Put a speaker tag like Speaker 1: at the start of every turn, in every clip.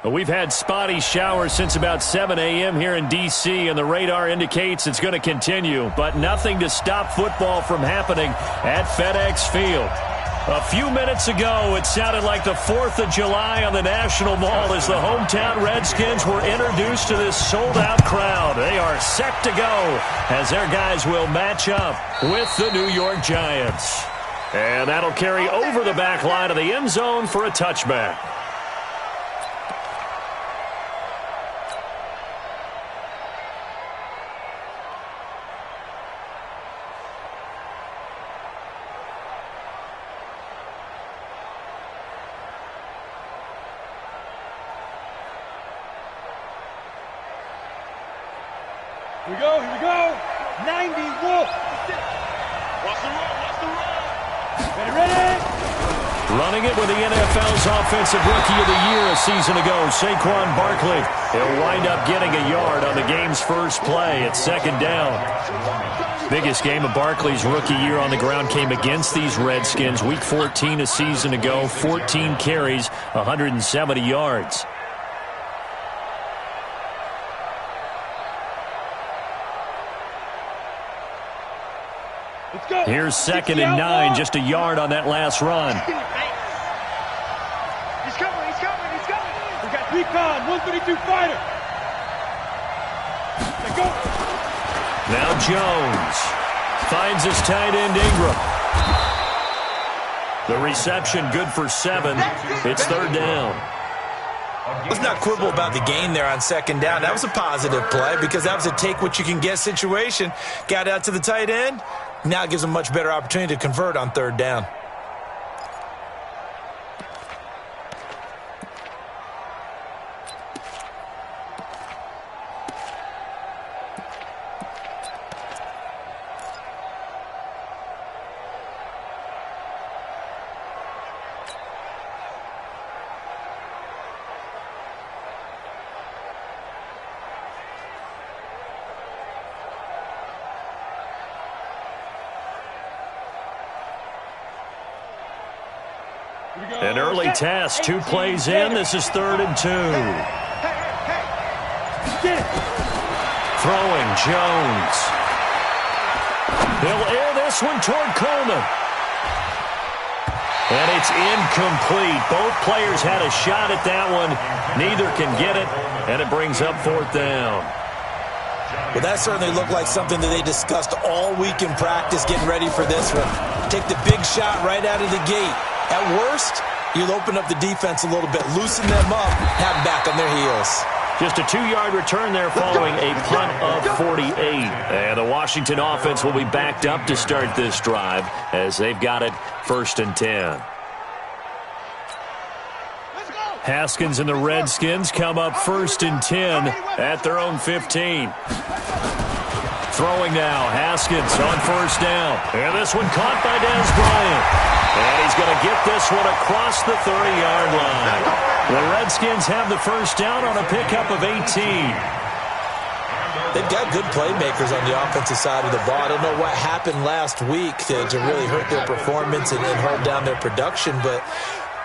Speaker 1: Well, we've had spotty showers since about 7 a.m. here in D.C., and the radar indicates it's going to continue, but nothing to stop football from happening at FedEx Field. A few minutes ago, it sounded like the 4th of July on the National Mall as the hometown Redskins were introduced to this sold-out crowd. They are set to go as their guys will match up with the New York Giants. And that'll carry over the back line of the end zone for a touchback.
Speaker 2: Here we go, here we go. 90, Wolf. Watch the run. Ready.
Speaker 1: Running it with the NFL's Offensive Rookie of the Year a season ago, Saquon Barkley. He'll wind up getting a yard on the game's first play at second down. Biggest game of Barkley's rookie year on the ground came against these Redskins. Week 14 a season ago, 14 carries, 170 yards. Here's 2nd and 9, just a yard on that last run.
Speaker 2: He's coming. We got recon, 132 fighter. Let's go.
Speaker 1: Now Jones finds his tight end Ingram. The reception good for 7. It's 3rd down.
Speaker 3: Let's not quibble about the gain there on 2nd down. That was a positive play because that was a take-what-you-can-get situation. Got out to the tight end. Now it gives them a much better opportunity to convert on 3rd down.
Speaker 1: An early test, 2 plays in. This is 3rd and 2. Throwing Jones. He'll air this one toward Coleman. And it's incomplete. Both players had a shot at that one. Neither can get it, and it brings up 4th down.
Speaker 3: Well, that certainly looked like something that they discussed all week in practice getting ready for this one. Take the big shot right out of the gate. At worst, you'll open up the defense a little bit, loosen them up, have them back on their heels.
Speaker 1: Just a 2-yard return there following a punt of 48. And the Washington offense will be backed up to start this drive as they've got it 1st and 10. Haskins and the Redskins come up 1st and 10 at their own 15. Throwing now, Haskins on 1st down. And this one caught by Dez Bryant. And he's going to get this one across the 30-yard line. The Redskins have the 1st down on a pickup of 18.
Speaker 3: They've got good playmakers on the offensive side of the ball. I don't know what happened last week to really hurt their performance and hold down their production, but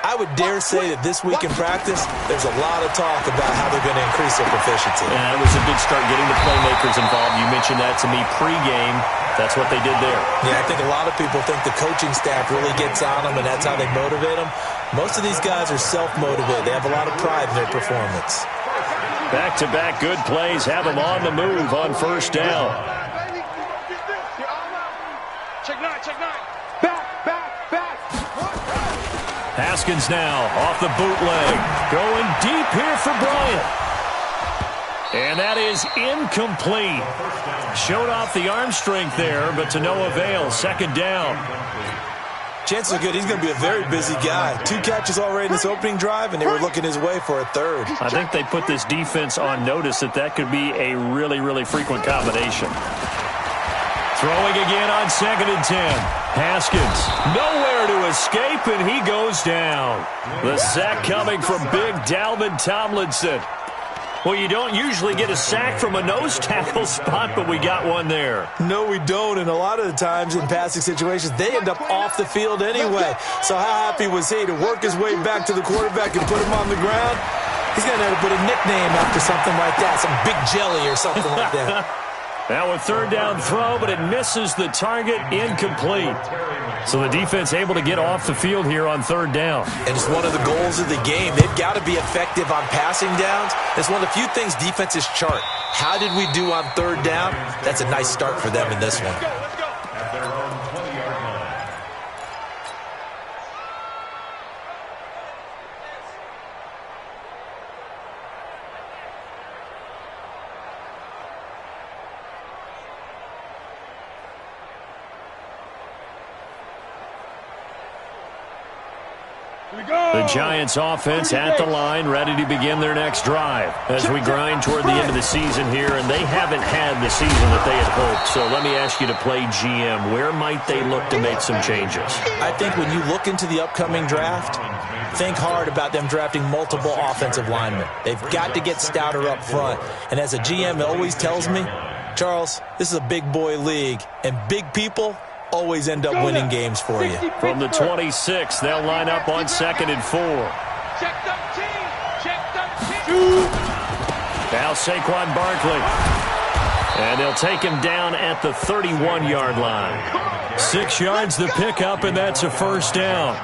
Speaker 3: I would dare say that this week in practice, there's a lot of talk about how they're going to increase their proficiency.
Speaker 1: Yeah, it was a good start getting the playmakers involved. You mentioned that to me pregame. That's what they did there.
Speaker 3: Yeah, I think a lot of people think the coaching staff really gets on them, and that's how they motivate them. Most of these guys are self-motivated. They have a lot of pride in their performance.
Speaker 1: Back-to-back good plays have them on the move on 1st down.
Speaker 2: Check 9. Back.
Speaker 1: Haskins now off the bootleg. Going deep here for Bryant. And that is incomplete. Showed off the arm strength there, but to no avail. 2nd down.
Speaker 3: Chances are good. He's going to be a very busy guy. 2 catches already in this opening drive, and they were looking his way for a 3rd.
Speaker 1: I think they put this defense on notice that could be a really, really frequent combination. Throwing again on 2nd and 10. Haskins, nowhere to escape, and he goes down. The sack coming from big Dalvin Tomlinson. Well, you don't usually get a sack from a nose tackle spot, but we got one there.
Speaker 3: No, we don't, and a lot of the times in passing situations, they end up off the field anyway. So how happy was he to work his way back to the quarterback and put him on the ground? He's going to have to put a nickname after something like that, some Big Jelly or something like that.
Speaker 1: Now a third down throw, but it misses the target, incomplete. So the defense able to get off the field here on third down.
Speaker 3: And it's one of the goals of the game. They've got to be effective on passing downs. It's one of the few things defenses chart. How did we do on third down? That's a nice start for them in this one.
Speaker 2: At their own 20-yard line.
Speaker 1: The Giants offense at the line, ready to begin their next drive as we grind toward the end of the season here, and they haven't had the season that they had hoped. So let me ask you to play GM. Where might they look to make some changes?
Speaker 3: I think when you look into the upcoming draft, think hard about them drafting multiple offensive linemen. They've got to get stouter up front. And as a GM, it always tells me, Charles, this is a big boy league, and big people always end up winning games for you.
Speaker 1: From the 26, they'll line up on 2nd and 4. Now Saquon Barkley. And they'll take him down at the 31-yard line. 6 yards the pickup, and that's a first down.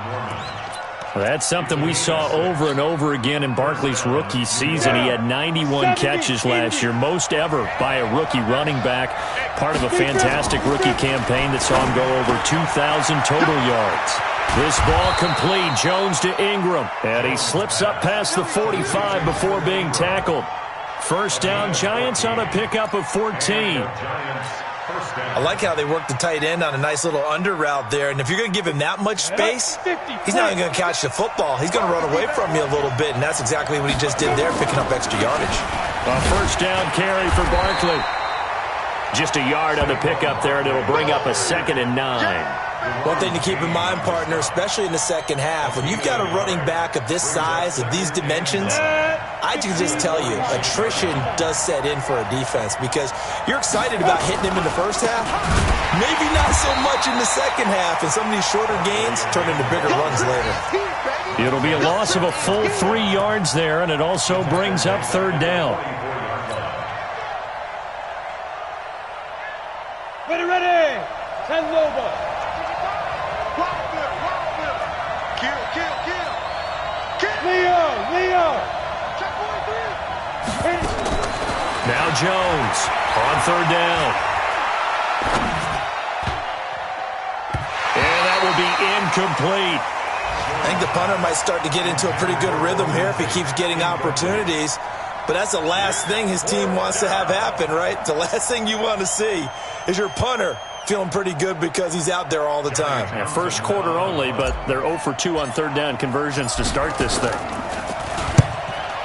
Speaker 1: Well, that's something we saw over and over again in Barkley's rookie season. He had 91 catches last year, most ever by a rookie running back. Part of a fantastic rookie campaign that saw him go over 2,000 total yards. This ball complete. Jones to Ingram. And he slips up past the 45 before being tackled. First down, Giants on a pickup of 14.
Speaker 3: I like how they work the tight end on a nice little under route there. And if you're going to give him that much space, he's not even going to catch the football. He's going to run away from you a little bit, and that's exactly what he just did there, picking up extra yardage.
Speaker 1: A first down carry for Barkley. Just a yard on the pickup there, and it'll bring up a 2nd and 9.
Speaker 3: One thing to keep in mind, partner, especially in the second half, when you've got a running back of this size, of these dimensions, I can just tell you, attrition does set in for a defense because you're excited about hitting him in the first half, maybe not so much in the second half, and some of these shorter gains turn into bigger runs later.
Speaker 1: It'll be a loss of a full 3 yards there, and it also brings up third down.
Speaker 2: Ready. 10 over. Leo.
Speaker 1: Now Jones on third down. And that will be incomplete.
Speaker 3: I think the punter might start to get into a pretty good rhythm here if he keeps getting opportunities. But that's the last thing his team wants to have happen, right? The last thing you want to see is your punter feeling pretty good because he's out there all the time.
Speaker 1: Yeah, first quarter only, but they're 0 for 2 on third down conversions to start this thing.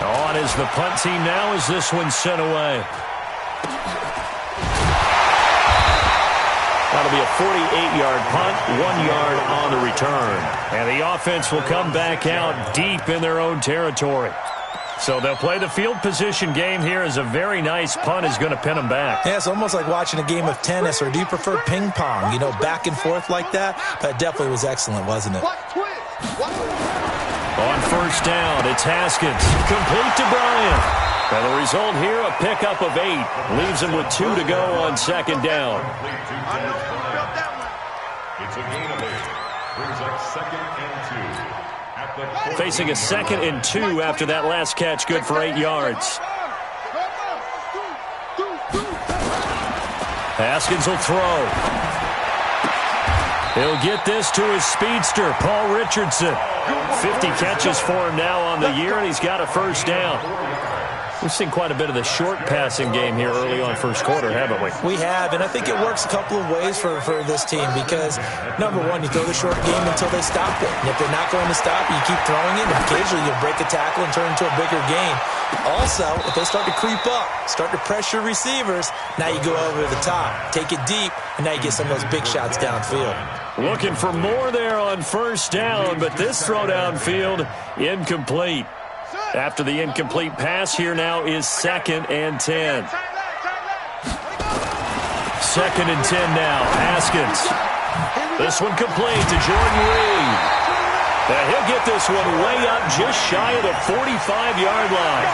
Speaker 1: On is the punt team now as this one's sent away. That'll be a 48-yard punt, 1 yard on the return. And the offense will come back out deep in their own territory. So they'll play the field position game here as a very nice punt is going to pin them back.
Speaker 3: Yeah, it's almost like watching a game of tennis, or do you prefer ping pong? You know, back and forth like that? That definitely was excellent, wasn't it?
Speaker 1: On first down, it's Haskins. Complete to Bryant. And the result here, a pickup of 8. Leaves him with 2 to go on second down.
Speaker 2: It's a gain of 8. Brings up 2nd and 2.
Speaker 1: Facing a 2nd and 2 after that last catch, good for 8 yards. Haskins will throw. He'll get this to his speedster, Paul Richardson. 50 catches for him now on the year, and he's got a first down. We've seen quite a bit of the short passing game here early on first quarter, haven't we?
Speaker 3: We have, and I think it works a couple of ways for this team because, number one, you throw the short game until they stop it. And if they're not going to stop it, you keep throwing it, and occasionally you'll break a tackle and turn into a bigger gain. Also, if they start to creep up, start to pressure receivers, now you go over the top, take it deep, and now you get some of those big shots downfield.
Speaker 1: Looking for more there on first down, but this throw downfield, incomplete. After the incomplete pass, here now is 2nd and 10. 2nd and 10 now. Haskins. This one complete to Jordan Reed. And he'll get this one way up just shy of the 45-yard line.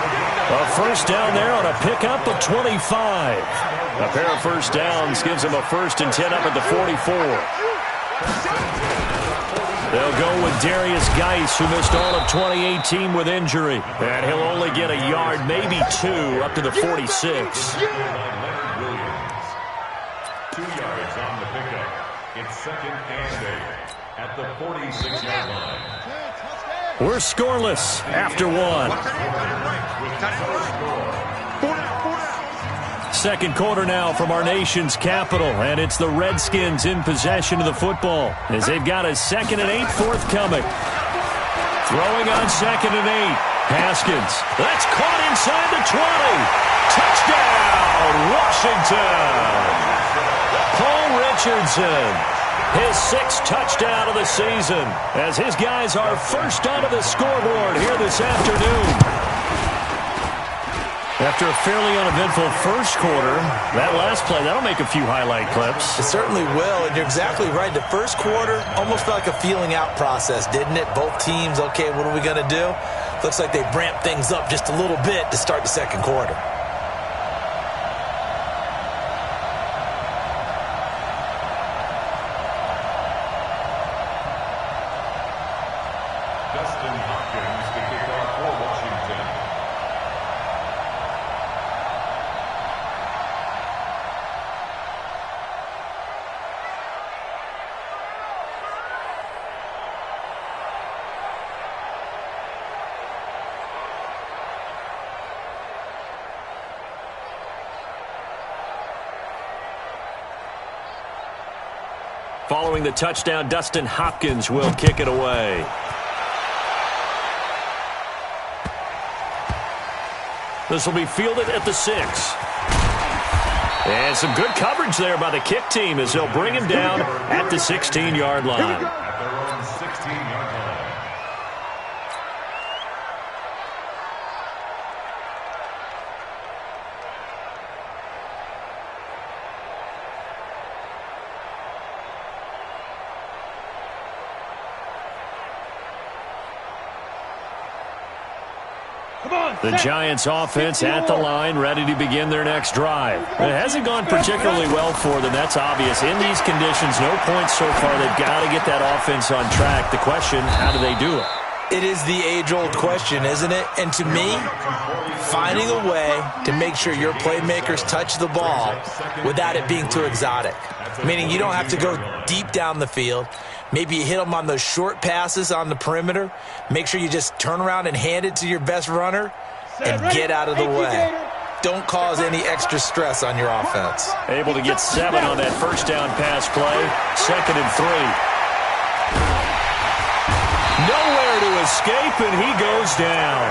Speaker 1: A first down there on a pickup of 25. A pair of first downs gives him a 1st and 10 up at the 44. They'll go with Darius Geis, who missed all of 2018 with injury. And he'll only get a yard, maybe 2, up to the 46.
Speaker 4: 2 yards on the pickup. It's 2nd and 8 at the 46-yard line.
Speaker 1: We're scoreless after 1. Second quarter now from our nation's capital, and it's the Redskins in possession of the football as they've got a 2nd and 8 forthcoming. Throwing on 2nd and 8. Haskins. That's caught inside the 20. Touchdown, Washington. Paul Richardson. His 6th touchdown of the season as his guys are first onto the scoreboard here this afternoon. After a fairly uneventful first quarter, that last play, that'll make a few highlight clips.
Speaker 3: It certainly will, and you're exactly right. The first quarter almost felt like a feeling out process, didn't it? Both teams, okay, what are we going to do? Looks like they ramped things up just a little bit to start the second quarter.
Speaker 1: Following the touchdown, Dustin Hopkins will kick it away. This will be fielded at the 6. And some good coverage there by the kick team as they'll bring him down at the 16-yard line.
Speaker 4: At their own 16-yard line.
Speaker 1: The Giants offense at the line, ready to begin their next drive. It hasn't gone particularly well for them, that's obvious. In these conditions, no points so far. They've got to get that offense on track. The question, how do they do it?
Speaker 3: It is the age-old question, isn't it? And to me, finding a way to make sure your playmakers touch the ball without it being too exotic. Meaning you don't have to go deep down the field. Maybe you hit them on those short passes on the perimeter. Make sure you just turn around and hand it to your best runner and get out of the way. Don't cause any extra stress on your offense.
Speaker 1: Able to get 7 on that first down pass play. 2nd and 3. Nowhere to escape, and he goes down.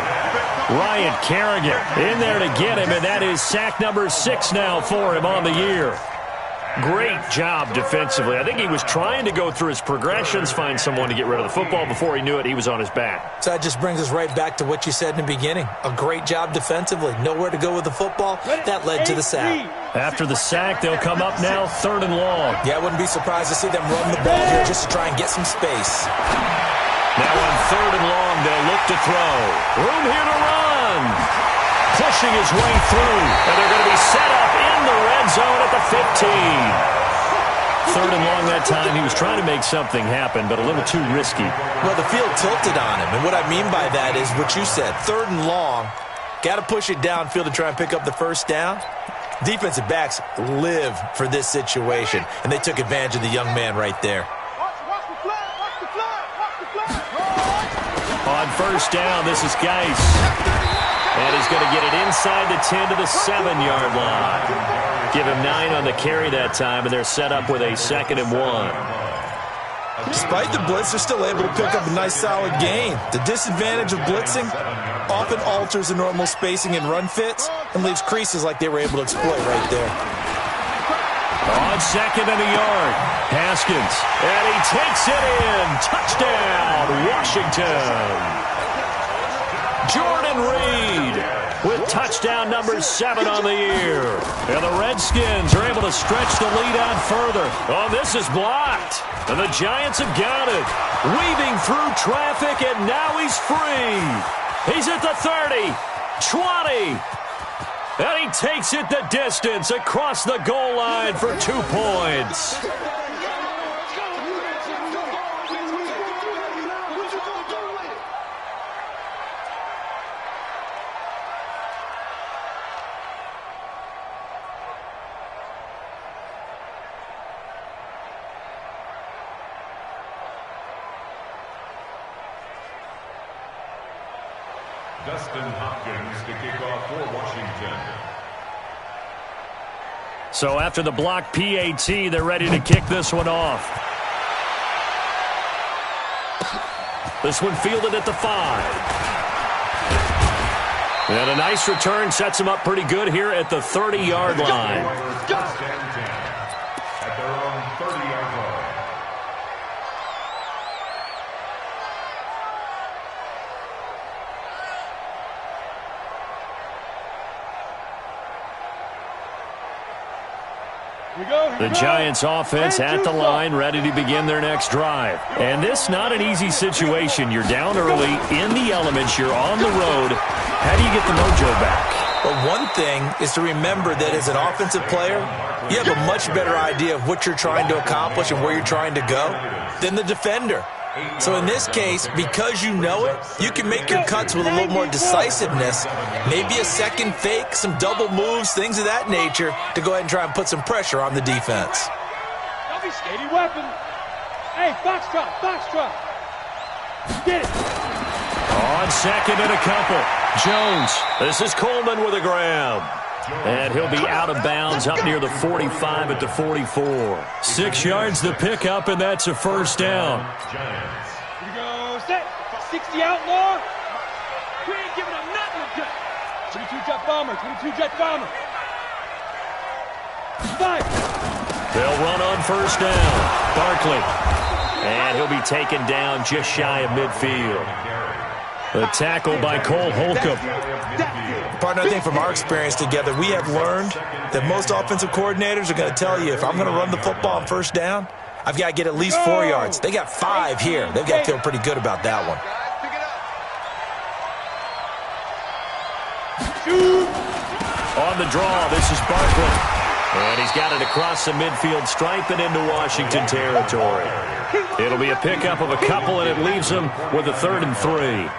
Speaker 1: Ryan Kerrigan in there to get him, and that is sack number 6 now for him on the year. Great job defensively. I think he was trying to go through his progressions, find someone to get rid of the football. Before he knew it, he was on his back.
Speaker 3: So that just brings us right back to what you said in the beginning. A great job defensively. Nowhere to go with the football. That led to the sack.
Speaker 1: After the sack, they'll come up now 3rd and long.
Speaker 3: Yeah, I wouldn't be surprised to see them run the ball here just to try and get some space.
Speaker 1: Now on 3rd and long, they'll look to throw. Room here to run. Pushing his way through. And they're going to be set up in the red zone at the 15. 3rd and long that time. He was trying to make something happen, but a little too risky.
Speaker 3: Well, the field tilted on him. And what I mean by that is what you said. 3rd and long. Got to push it downfield to try and pick up the first down. Defensive backs live for this situation. And they took advantage of the young man right there.
Speaker 1: On first down, this is Geis. And he's going to get it inside the 10 to the 7-yard line. Give him 9 on the carry that time, and they're set up with a 2nd and 1.
Speaker 3: Despite the blitz, they're still able to pick up a nice solid gain. The disadvantage of blitzing often alters the normal spacing and run fits and leaves creases like they were able to exploit right there.
Speaker 1: On 2nd and a yard, Haskins, and he takes it in. Touchdown, Washington. Jordan Reed with touchdown number 7 on the year. And the Redskins are able to stretch the lead out further. Oh, this is blocked. And the Giants have got it. Weaving through traffic, and now he's free. He's at the 30, 20. And he takes it the distance across the goal line for 2 points.
Speaker 4: To kick off for Washington.
Speaker 1: So after the block PAT, they're ready to kick this one off. This one fielded at the 5. And a nice return sets them up pretty good here at the 30-yard line.
Speaker 4: First and 10 at their own 30-yard line.
Speaker 1: The Giants offense at the line, ready to begin their next drive. And this not an easy situation. You're down early, in the elements, you're on the road. How do you get the mojo back?
Speaker 3: Well, one thing is to remember that as an offensive player, you have a much better idea of what you're trying to accomplish and where you're trying to go than the defender. So in this case, because you know it, you can make your cuts with a little more decisiveness, maybe a second fake, some double moves, things of that nature, to go ahead and try and put some pressure on the defense.
Speaker 2: Don't be scared, weapon. Hey, box drop. Get it.
Speaker 1: On second and a couple. Jones. This is Coleman with a grab. And he'll be out of bounds up near the 45 at the 44. 6 yards the pickup, and that's a first down.
Speaker 2: Here we go, set. 60 outlaw. We ain't giving up nothing to gut. 22 jet bomber. 5.
Speaker 1: They'll run on first down. Barkley. And he'll be taken down just shy of midfield. The tackle by Cole Holcomb.
Speaker 3: Partner, I think from our experience together, we have learned that most offensive coordinators are going to tell you, if I'm going to run the football on first down, I've got to get at least 4 yards. They got 5 here. They've got to feel pretty good about that one.
Speaker 1: On the draw, this is Barkley. And he's got it across the midfield stripe and into Washington territory. It'll be a pickup of a couple, and it leaves them with a 3rd and 3.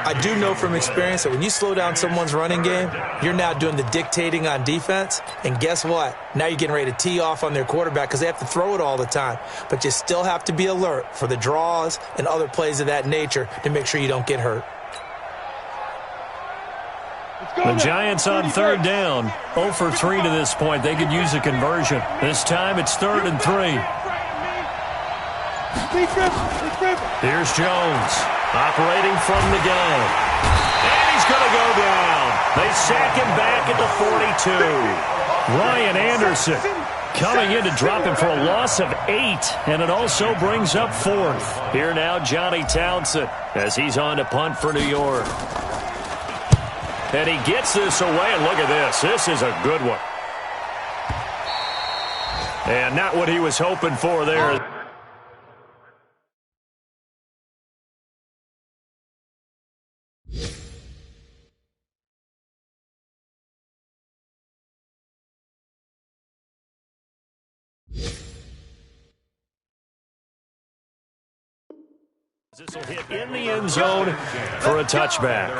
Speaker 3: I do know from experience that when you slow down someone's running game, you're now doing the dictating on defense. And guess what? Now you're getting ready to tee off on their quarterback because they have to throw it all the time. But you still have to be alert for the draws and other plays of that nature to make sure you don't get hurt.
Speaker 1: The Giants on 3rd down. 0 for 3 to this point. They could use a conversion. This time it's 3rd and 3. Here's Jones. Operating from the gun. And he's going to go down. They sack him back at the 42. Ryan Anderson coming in to drop him for a loss of 8. And it also brings up 4th. Here now Johnny Townsend as he's on to punt for New York. And he gets this away. And look at this. This is a good one. And not what he was hoping for there. This will hit in the end zone for a touchback.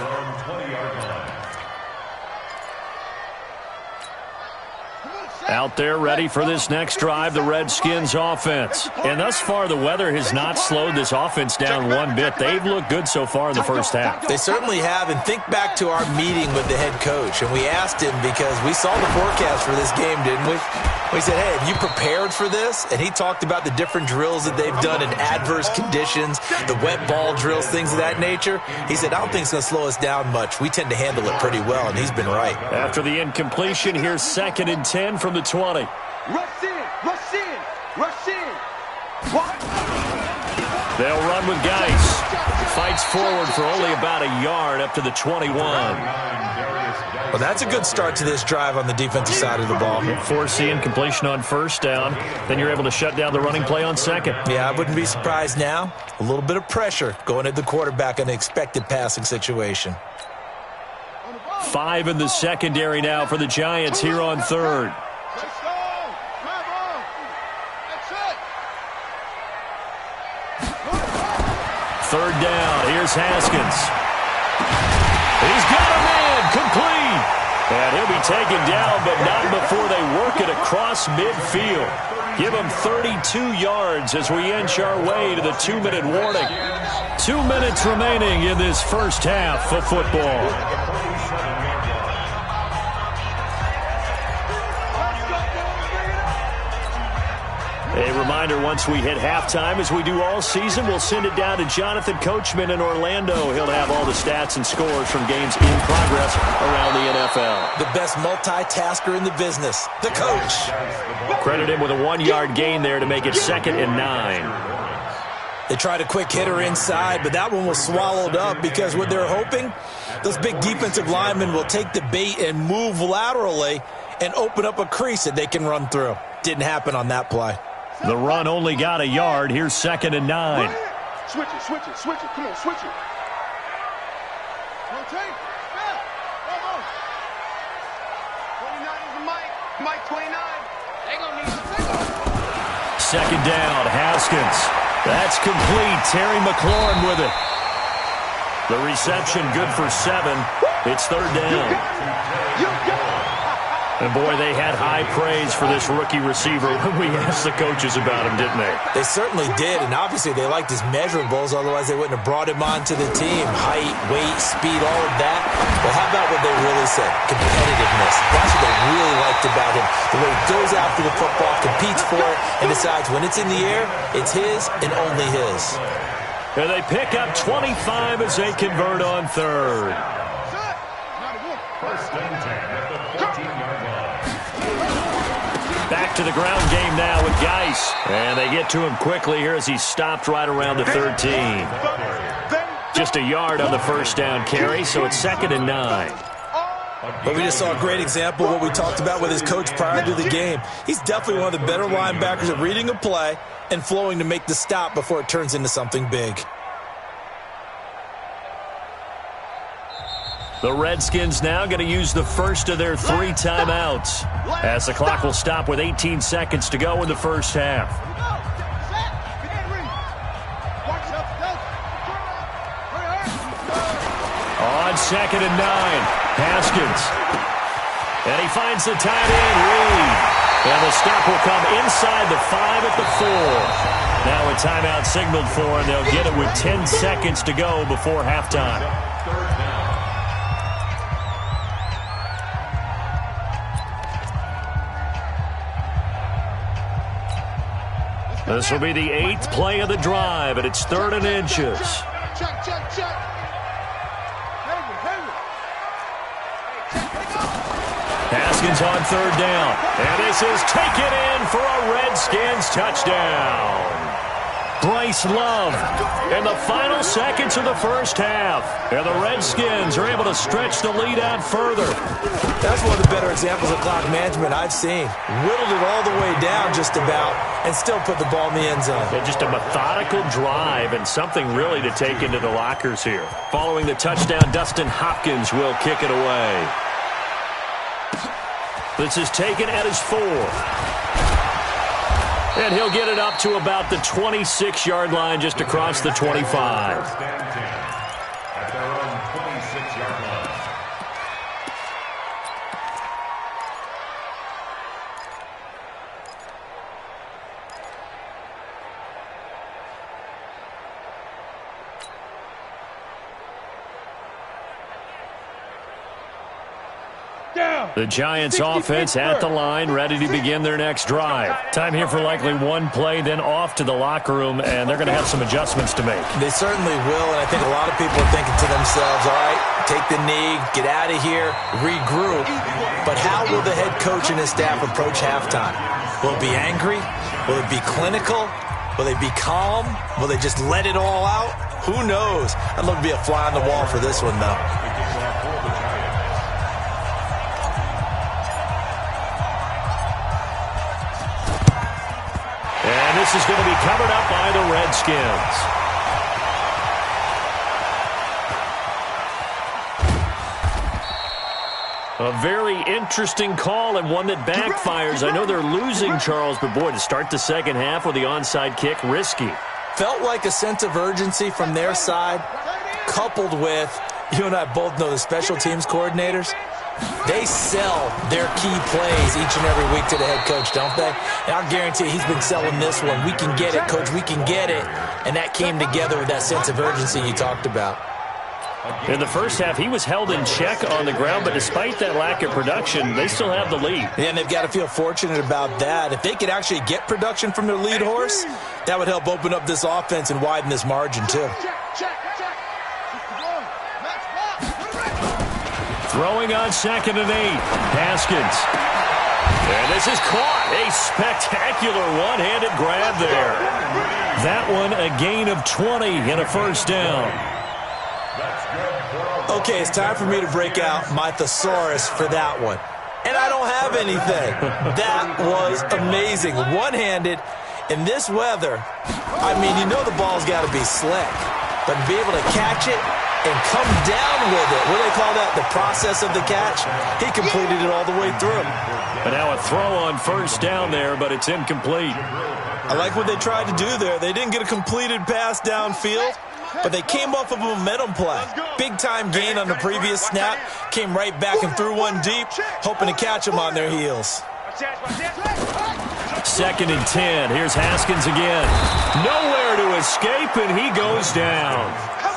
Speaker 1: Out there ready for this next drive, the Redskins offense. And thus far, the weather has not slowed this offense down one bit. They've looked good so far in the first half.
Speaker 3: They certainly have. And think back to our meeting with the head coach. And we asked him because we saw the forecast for this game, didn't we? We said, hey, have you prepared for this? And he talked about the different drills that they've done in adverse conditions, the wet ball drills, things of that nature. He said, I don't think it's going to slow us down much. We tend to handle it pretty well, and he's been right.
Speaker 1: After the incompletion, here's 2nd and 10 from the 20.
Speaker 2: Rush in.
Speaker 1: They'll run with Geis. Fights forward for only about a yard up to the 21.
Speaker 3: Well, that's a good start to this drive on the defensive side of the ball.
Speaker 1: Forcing completion on first down. Then you're able to shut down the running play on second.
Speaker 3: Yeah, I wouldn't be surprised now. A little bit of pressure going at the quarterback in an expected passing situation.
Speaker 1: 5 in the secondary now for the Giants here on third. Third down. Here's Haskins. He's got a man. Complete. And he'll be taken down, but not before they work it across midfield. Give him 32 yards as we inch our way to the 2-minute warning. 2 minutes remaining in this first half of football. A reminder, once we hit halftime, as we do all season, we'll send it down to Jonathan Coachman in Orlando. He'll have all the stats and scores from games in progress around the NFL.
Speaker 3: The best multitasker in the business, the coach.
Speaker 1: Credit him with a 1-yard gain there to make it 2nd and 9.
Speaker 3: They tried a quick hitter inside, but that one was swallowed up because what they're hoping, those big defensive linemen will take the bait and move laterally and open up a crease that they can run through. Didn't happen on that play.
Speaker 1: The run only got a yard. Here's 2nd and 9.
Speaker 2: Switch it, switch it, switch it. Come on, switch it. Rotate. Yeah. Almost. 29 is the mic. Mic 29. They gonna need it.
Speaker 1: 2nd down. Haskins. That's complete. Terry McLaurin with it. The reception good for 7. It's 3rd down.
Speaker 2: You got it.
Speaker 1: And, boy, they had high praise for this rookie receiver when we asked the coaches about him, didn't they?
Speaker 3: They certainly did, and obviously they liked his measurables, otherwise they wouldn't have brought him onto the team. Height, weight, speed, all of that. Well, how about what they really said? Competitiveness. That's what they really liked about him. The way he goes after the football, competes for it, and decides when it's in the air, it's his and only his.
Speaker 1: And they pick up 25 as they convert on 3rd.
Speaker 4: First and 10 at the 14-yard line.
Speaker 1: Back to the ground game now with Geis. And they get to him quickly here as he's stopped right around the 13. Just a yard on the first down carry, so it's 2nd and 9.
Speaker 3: But we just saw a great example of what we talked about with his coach prior to the game. He's definitely one of the better linebackers at reading a play and flowing to make the stop before it turns into something big.
Speaker 1: The Redskins now going to use the first of their 3 timeouts as the clock will stop with 18 seconds to go in the first half. On 2nd and 9, Haskins. And he finds the tight end, Reed. And the stop will come inside the 5 at the 4. Now a timeout signaled for, and they'll get it with 10 seconds to go before halftime. This will be the 8th play of the drive, and it's 3rd and inches.
Speaker 2: Check, check, check.
Speaker 1: Haskins on 3rd down. And this is taken in for a Redskins touchdown. Bryce Love in the final seconds of the first half. And the Redskins are able to stretch the lead out further.
Speaker 3: That's one of the better examples of clock management I've seen. Whittled it all the way down just about and still put the ball in the end zone.
Speaker 1: Yeah, just a methodical drive and something really to take into the lockers here. Following the touchdown, Dustin Hopkins will kick it away. This is taken at his 4th. And he'll get it up to about the 26-yard line just across the 25.
Speaker 4: At their own 26-yard line.
Speaker 1: The Giants offense at the line, ready to begin their next drive. Time here for likely one play, then off to the locker room, and they're going to have some adjustments to make.
Speaker 3: They certainly will, and I think a lot of people are thinking to themselves, all right, take the knee, get out of here, regroup. But how will the head coach and his staff approach halftime? Will it be angry? Will it be clinical? Will they be calm? Will they just let it all out? Who knows? I'd love to be a fly on the wall for this one, though.
Speaker 1: And this is going to be covered up by the Redskins. A very interesting call and one that backfires. I know they're losing, Charles, but boy, to start the second half with the onside kick, risky.
Speaker 3: Felt like a sense of urgency from their side, coupled with, you and I both know the special teams coordinators, they sell their key plays each and every week to the head coach, don't they? And I'll guarantee he's been selling this one. We can get it, coach, we can get it. And that came together with that sense of urgency you talked about.
Speaker 1: In the first half, he was held in check on the ground, but despite that lack of production, they still have the lead.
Speaker 3: Yeah, and they've got to feel fortunate about that. If they could actually get production from their lead horse, that would help open up this offense and widen this margin, too.
Speaker 1: Throwing on 2nd and 8, Haskins. And this is caught. A spectacular one-handed grab there. That one, a gain of 20 and a first down.
Speaker 3: Okay, it's time for me to break out my thesaurus for that one. And I don't have anything. That was amazing. One-handed in this weather. I mean, you know the ball's got to be slick. But to be able to catch it and come down with it, what do they call that? The process of the catch? He completed it all the way through.
Speaker 1: And now a throw on first down there, but it's incomplete.
Speaker 3: I like what they tried to do there. They didn't get a completed pass downfield, but they came off of a momentum play. Big-time gain on the previous snap. Came right back and threw one deep, hoping to catch them on their heels.
Speaker 1: 2nd and 10. Here's Haskins again. Nowhere to escape, and he goes down.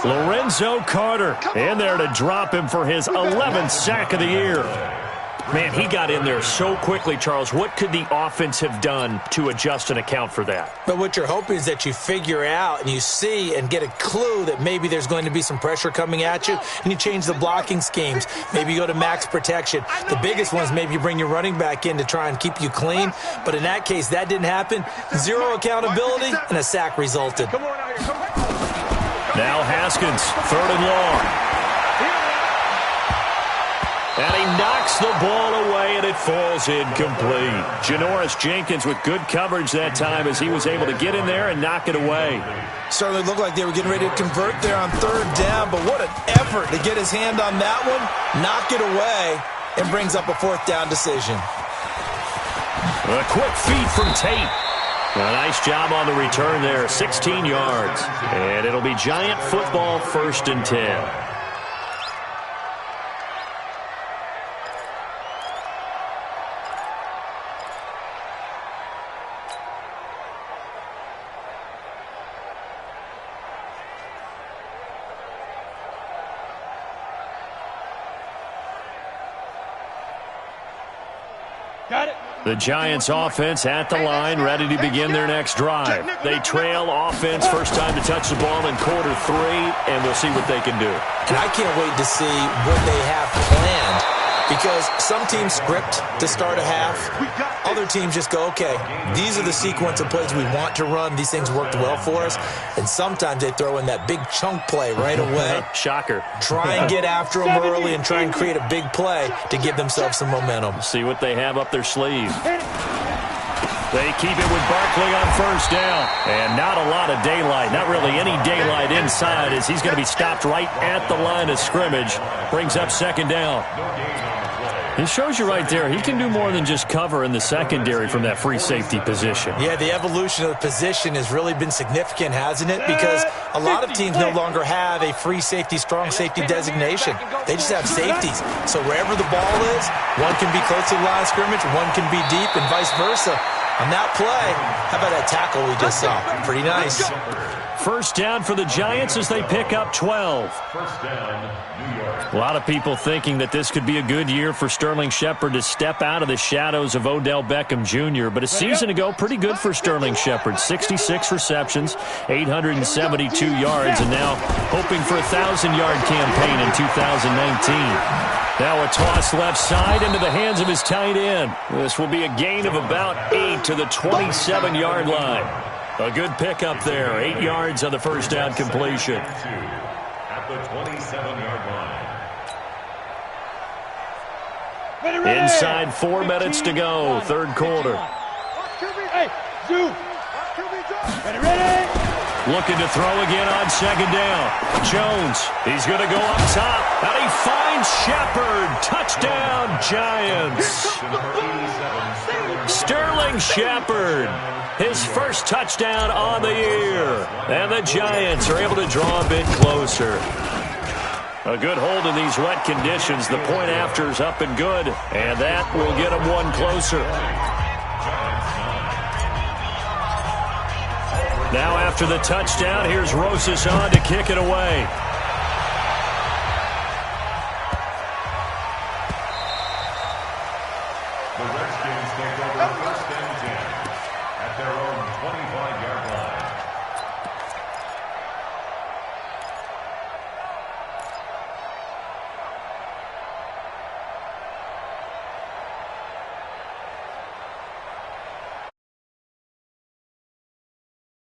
Speaker 1: Lorenzo Carter in there to drop him for his 11th sack of the year. Man, he got in there so quickly, Charles. What could the offense have done to adjust and account for that?
Speaker 3: But what you're hoping is that you figure out and you see and get a clue that maybe there's going to be some pressure coming at you, and you change the blocking schemes. Maybe you go to max protection. The biggest one is maybe you bring your running back in to try and keep you clean. But in that case, that didn't happen. Zero accountability, and a sack resulted.
Speaker 1: Now Haskins, 3rd and long. And he knocks the ball away, and it falls incomplete. Janoris Jenkins with good coverage that time as he was able to get in there and knock it away.
Speaker 3: Certainly looked like they were getting ready to convert there on 3rd down, but what an effort to get his hand on that one, knock it away, and brings up a 4th down decision.
Speaker 1: A quick feed from Tate. A nice job on the return there, 16 yards. And it'll be Giant football, 1st and 10.
Speaker 2: Got it.
Speaker 1: The Giants offense at the line, ready to begin their next drive. They trail offense, first time to touch the ball in quarter 3, and we'll see what they can do.
Speaker 3: And I can't wait to see what they have planned, because some teams script to start a half. Other teams just go, okay, these are the sequence of plays we want to run. These things worked well for us. And sometimes they throw in that big chunk play right away.
Speaker 1: Shocker.
Speaker 3: Try and get after them early and try and create a big play to give themselves some momentum.
Speaker 1: See what they have up their sleeve. They keep it with Barkley on first down. And not a lot of daylight. Not really any daylight inside as he's going to be stopped right at the line of scrimmage. Brings up 2nd down. It shows you right there, he can do more than just cover in the secondary from that free safety position.
Speaker 3: Yeah, the evolution of the position has really been significant, hasn't it? Because a lot of teams no longer have a free safety, strong safety designation. They just have safeties. So wherever the ball is, one can be close to the line of scrimmage, one can be deep, and vice versa. On that play, how about that tackle we just saw? Pretty nice.
Speaker 1: First down for the Giants as they pick up 12.
Speaker 4: First down, New York.
Speaker 1: A lot of people thinking that this could be a good year for Sterling Shepard to step out of the shadows of Odell Beckham Jr., but a season ago, pretty good for Sterling Shepard. 66 receptions, 872 yards, and now hoping for a 1,000-yard campaign in 2019. Now a toss left side into the hands of his tight end. This will be a gain of about 8 to the 27-yard line. A good pickup there. 8 yards on the first down completion.
Speaker 4: At the 27-yard line.
Speaker 1: Inside 4 minutes to go, third quarter.
Speaker 2: Hey, Zoo. Ready.
Speaker 1: Looking to throw again on second down. Jones, he's going to go up top. And he finds Shepard. Touchdown, Giants. Sterling Shepard. His first touchdown on the year. And the Giants are able to draw a bit closer. A good hold in these wet conditions. The point after is up and good. And that will get them one closer. Now after the touchdown, here's Rosas on to kick it away.
Speaker 4: The Redskins take over first and 10 at their own 25-yard line.